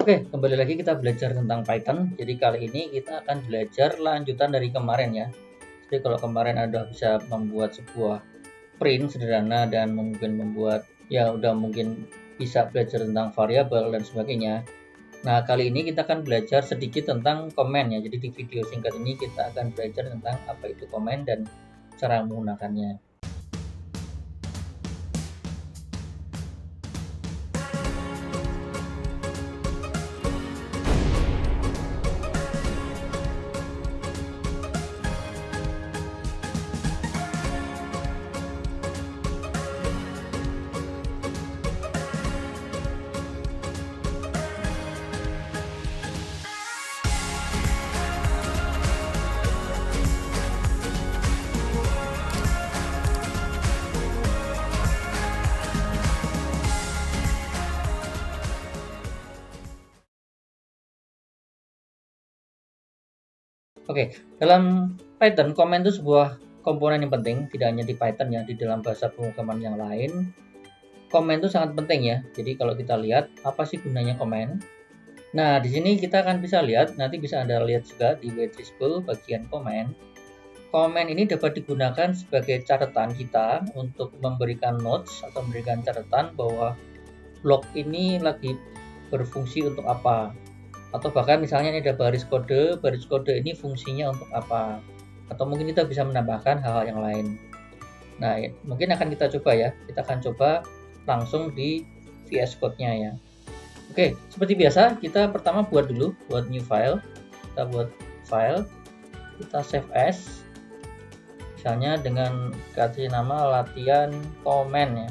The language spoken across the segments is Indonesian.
Oke, kembali lagi kita belajar tentang Python. Jadi kali ini kita akan belajar lanjutan dari kemarin ya. Jadi kalau kemarin ada bisa membuat sebuah print sederhana dan mungkin membuat mungkin bisa belajar tentang variabel dan sebagainya. Nah, kali ini kita akan belajar sedikit tentang komen ya. Jadi di video singkat ini kita akan belajar tentang apa itu komen dan cara menggunakannya. Oke, dalam Python, komen itu sebuah komponen yang penting, tidak hanya di Python ya, di dalam bahasa pemrograman yang lain. Komen itu sangat penting ya. Jadi kalau kita lihat, apa sih gunanya komen? Nah, di sini kita akan bisa lihat, nanti bisa Anda lihat juga di Webschool bagian komen. Komen ini dapat digunakan sebagai catatan kita untuk memberikan notes atau memberikan catatan bahwa blok ini lagi berfungsi untuk apa. Atau bahkan misalnya ini ada baris kode ini fungsinya untuk apa, atau mungkin kita bisa menambahkan hal-hal yang lain. Nah, mungkin akan kita coba ya, kita akan coba langsung di VS Code-nya ya. Oke, seperti biasa kita pertama buat new file. Kita buat file, kita save as, misalnya dengan kasih nama latihan komen ya,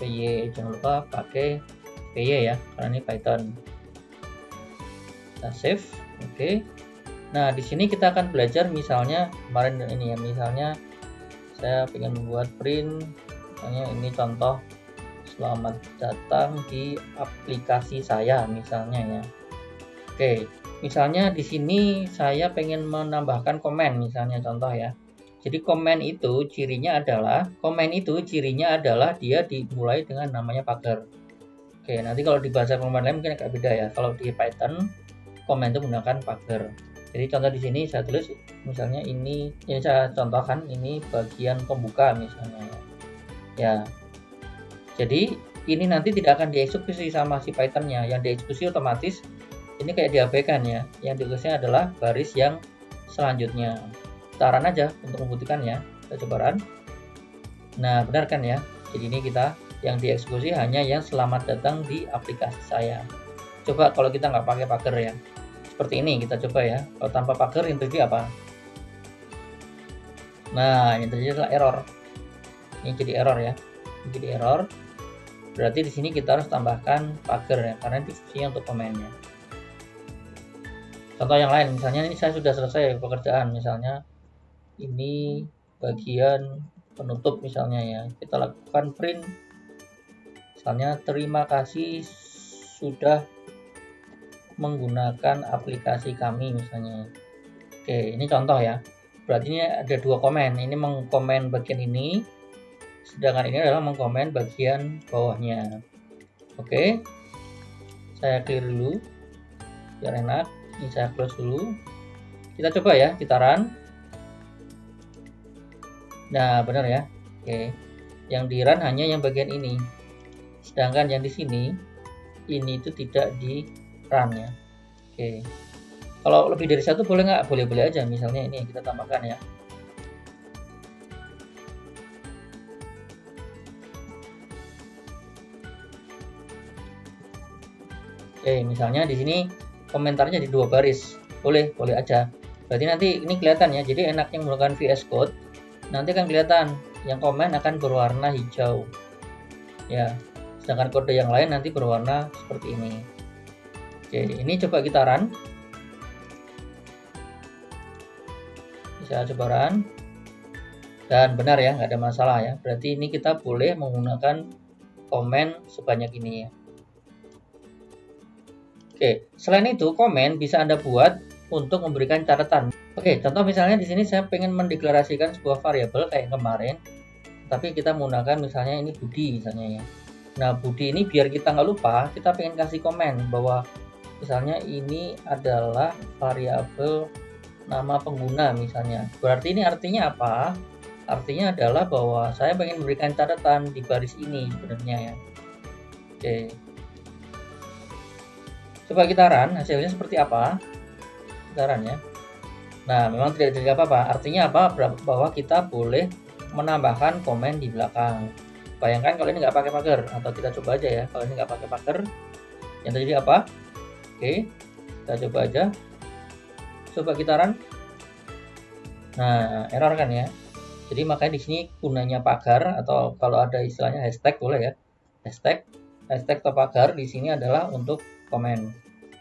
.py, jangan lupa pakai py ya, karena ini Python. Kita save, oke. Nah, di sini kita akan belajar misalnya kemarin ini ya, misalnya saya ingin membuat print, misalnya ini contoh selamat datang di aplikasi saya misalnya ya. Oke, misalnya di sini saya pengen menambahkan komen misalnya contoh ya. Jadi komen itu cirinya adalah dia dimulai dengan namanya pagar. Oke, nanti kalau di bahasa pemrograman lain mungkin agak beda ya. Kalau di Python komen itu menggunakan pagar. Jadi contoh di sini saya tulis misalnya ini saya contohkan ini bagian pembuka misalnya. Ya. Jadi ini nanti tidak akan dieksekusi sama si Python-nya. Yang dieksekusi otomatis ini kayak diabaikan ya. Yang dieksekusinya adalah baris yang selanjutnya. Kita run aja untuk membuktikan ya. Kita coba run. Nah, benar kan ya? Jadi ini kita yang dieksekusi hanya yang selamat datang di aplikasi saya. Coba kalau kita nggak pakai pagar ya, seperti ini kita coba ya. Kalau tanpa pagar yang terjadi apa? Nah, yang terjadi adalah error. Ini jadi error ya. Ini jadi error. Berarti di sini kita harus tambahkan pagar ya, karena ini fungsinya untuk komennya. Contoh yang lain, misalnya ini saya sudah selesai pekerjaan, misalnya ini bagian penutup misalnya ya. Kita lakukan print. Misalnya terima kasih sudah menggunakan aplikasi kami misalnya. Oke, ini contoh ya. Berarti ini ada dua komen. Ini mengkomen bagian ini, sedangkan ini adalah mengkomen bagian bawahnya. Oke, saya clear dulu biar enak. Ini saya close dulu. Kita coba ya, kita run. Nah, benar ya. Oke, yang di run hanya yang bagian ini, sedangkan yang di sini ini itu tidak di run ya. Oke, kalau lebih dari satu boleh nggak? Boleh-boleh aja. Misalnya ini yang kita tambahkan ya. Oke, misalnya di sini komentarnya di dua baris, boleh aja. Berarti nanti ini kelihatan ya. Jadi enaknya menggunakan VS Code, nanti akan kelihatan yang komen akan berwarna hijau ya, sedangkan kode yang lain nanti berwarna seperti ini. Oke, ini coba kita run. Bisa coba run. Dan benar ya, nggak ada masalah ya. Berarti ini kita boleh menggunakan komen sebanyak ini ya. Oke, selain itu komen bisa Anda buat untuk memberikan catatan. Oke, contoh misalnya di sini saya pengen mendeklarasikan sebuah variabel kayak kemarin, tapi kita menggunakan misalnya ini Budi misalnya ya. Nah, Budi ini biar kita nggak lupa, kita pengen kasih komen bahwa misalnya ini adalah variabel nama pengguna misalnya. Berarti ini artinya apa? Artinya adalah bahwa saya pengen memberikan catatan di baris ini sebenarnya ya. Oke. Coba kita run, hasilnya seperti apa? Kita run ya. Nah, memang tidak terjadi apa-apa. Artinya apa? Bahwa kita boleh menambahkan komen di belakang. Bayangkan kalau ini nggak pakai pagar, atau kita coba aja ya. Kalau ini nggak pakai pagar, yang terjadi apa? Oke, kita coba aja. Coba kita run. Nah, error kan ya. Jadi makanya di sini gunanya pagar, atau kalau ada istilahnya hashtag boleh ya. Hashtag atau pagar di sini adalah untuk komen.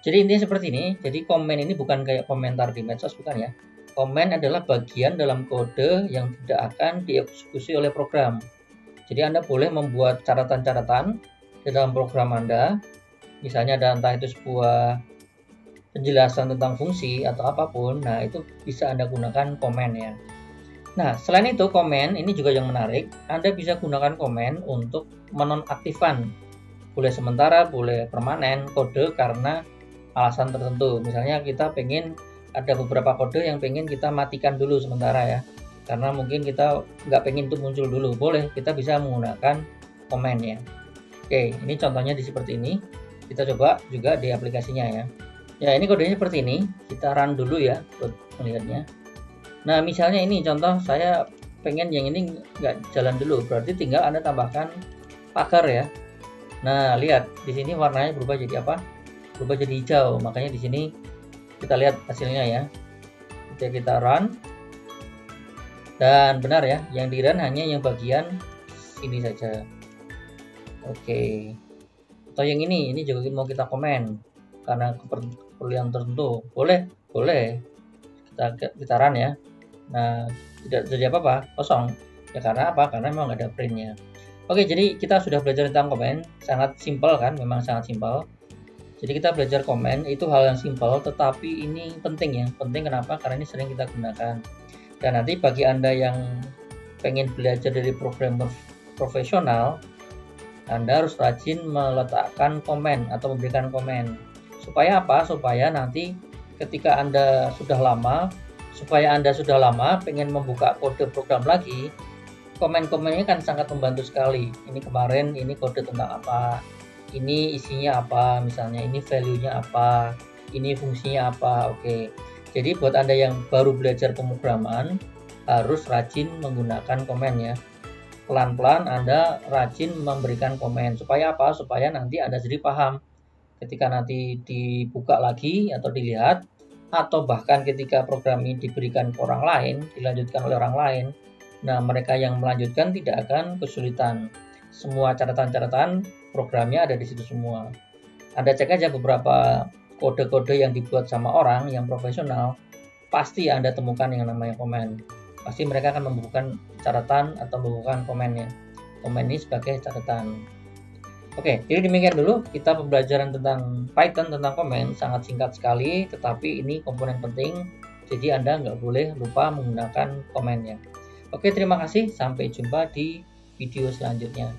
Jadi intinya seperti ini. Jadi komen ini bukan kayak komentar di medsos, bukan ya. Komen adalah bagian dalam kode yang tidak akan dieksekusi oleh program. Jadi Anda boleh membuat catatan-catatan di dalam program Anda. Misalnya ada entah itu sebuah penjelasan tentang fungsi atau apapun. Nah, itu bisa Anda gunakan komen ya. Nah, selain itu komen ini juga yang menarik. Anda bisa gunakan komen untuk menonaktifkan, boleh sementara, boleh permanen kode karena alasan tertentu. Misalnya kita pengen ada beberapa kode yang pengen kita matikan dulu sementara ya, karena mungkin kita nggak pengen itu muncul dulu. Boleh, kita bisa menggunakan komen ya. Oke, ini contohnya di seperti ini. Kita coba juga di aplikasinya ya. Ya, ini kodenya seperti ini. Kita run dulu ya buat melihatnya. Nah, misalnya ini contoh saya pengen yang ini nggak jalan dulu, berarti tinggal Anda tambahkan pagar ya. Nah, lihat di sini warnanya berubah jadi apa? Berubah jadi hijau. Makanya di sini kita lihat hasilnya ya. Oke, kita run. Dan benar ya, yang di run hanya yang bagian sini saja. Oke. Atau yang ini juga mau kita komen karena keperluan tertentu. Boleh. Kita run ya. Nah, tidak terjadi apa-apa, kosong. Ya karena apa? Karena memang nggak ada printnya. Oke, jadi kita sudah belajar tentang komen. Sangat simpel kan? Memang sangat simpel. Jadi kita belajar komen itu hal yang simpel, tetapi ini penting ya. Penting kenapa? Karena ini sering kita gunakan. Dan nanti bagi Anda yang pengen belajar dari programmer profesional, Anda harus rajin meletakkan komen atau memberikan komen. Supaya apa? Supaya nanti ketika Anda sudah lama pengen membuka kode program lagi, komen-komennya kan sangat membantu sekali. Ini kemarin ini kode tentang apa, ini isinya apa, misalnya ini value-nya apa, ini fungsinya apa. Oke. Jadi buat Anda yang baru belajar pemrograman harus rajin menggunakan komen ya. Pelan-pelan Anda rajin memberikan komen. Supaya apa? Supaya nanti Anda jadi paham ketika nanti dibuka lagi atau dilihat, atau bahkan ketika program ini diberikan ke orang lain, dilanjutkan oleh orang lain, nah mereka yang melanjutkan tidak akan kesulitan. Semua catatan-catatan programnya ada di situ semua. Anda cek aja beberapa kode-kode yang dibuat sama orang yang profesional, pasti Anda temukan yang namanya komen. Pasti mereka akan membukukan catatan atau membukukan komennya. Komen ini sebagai catatan. Oke, jadi demikian dulu kita pembelajaran tentang Python, tentang komen. Sangat singkat sekali, tetapi ini komponen penting. Jadi Anda nggak boleh lupa menggunakan komennya. Oke, terima kasih. Sampai jumpa di video selanjutnya.